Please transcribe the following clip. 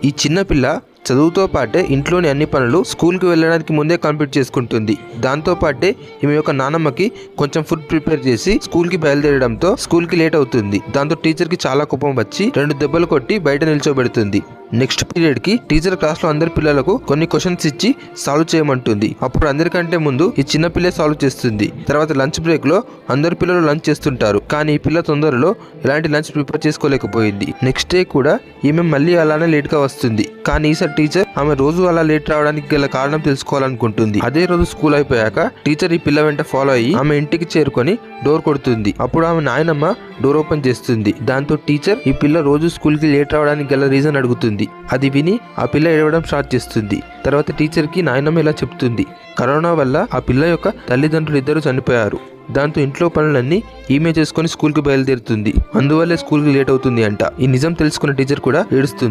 ఈ చిన్న పిల్ల చదువుతో పాటే ఇంట్లోని అన్ని పనులు స్కూల్కి వెళ్ళడానికి ముందే కంప్లీట్ చేసుకుంటుంది. దాంతో పాటే ఈమె యొక్క నానమ్మకి కొంచెం ఫుడ్ ప్రిపేర్ చేసి స్కూల్కి బయలుదేరడంతో స్కూల్కి లేట్ అవుతుంది. దాంతో టీచర్కి చాలా కోపం వచ్చి 2 దెబ్బలు కొట్టి బయట నిల్చోబెడుతుంది. నెక్స్ట్ పీరియడ్ కి టీచర్ క్లాస్ లో అందరి పిల్లలకు కొన్ని క్వశ్చన్స్ ఇచ్చి సాల్వ్ చేయమంటుంది. అప్పుడు అందరికంటే ముందు ఈ చిన్న పిల్లే సాల్వ్ చేస్తుంది. తర్వాత లంచ్ బ్రేక్ లో అందరు పిల్లలు లంచ్ చేస్తుంటారు. కానీ ఈ పిల్ల తొందరలో ఎలాంటి లంచ్ ప్రిపేర్ చేసుకోలేకపోయింది. నెక్స్ట్ డే కూడా ఈమె మళ్ళీ అలానే లేట్ గా వస్తుంది. కానీ ఈసారి టీచర్ ఆమె రోజు అలా లేట్ రావడానికి గల కారణం తెలుసుకోవాలనుకుంటుంది. అదే రోజు స్కూల్ అయిపోయాక టీచర్ ఈ పిల్ల వెంట ఫాలో అయ్యి ఆమె ఇంటికి చేరుకొని డోర్ కొడుతుంది. అప్పుడు ఆమె నాయనమ్మ డోర్ ఓపెన్ చేస్తుంది. దాంతో టీచర్ ఈ పిల్ల రోజు స్కూల్ కి లేట్ రావడానికి గల రీజన్ అడుగుతుంది. అది విని ఆ పిల్ల ఏడవడం స్టార్ట్ చేస్తుంది. తర్వాత టీచర్ కి నాయనమ్మ ఇలా చెప్తుంది, కరోనా వల్ల ఆ పిల్ల యొక్క తల్లిదండ్రులు ఇద్దరు చనిపోయారు. దాంతో ఇంట్లో పనులన్నీ ఈమె చేసుకుని స్కూల్ కి బయలుదేరుతుంది. అందువల్లే స్కూల్ కి లేట్ అవుతుంది అంట. ఈ నిజం తెలుసుకున్న టీచర్ కూడా ఏడుస్తుంది.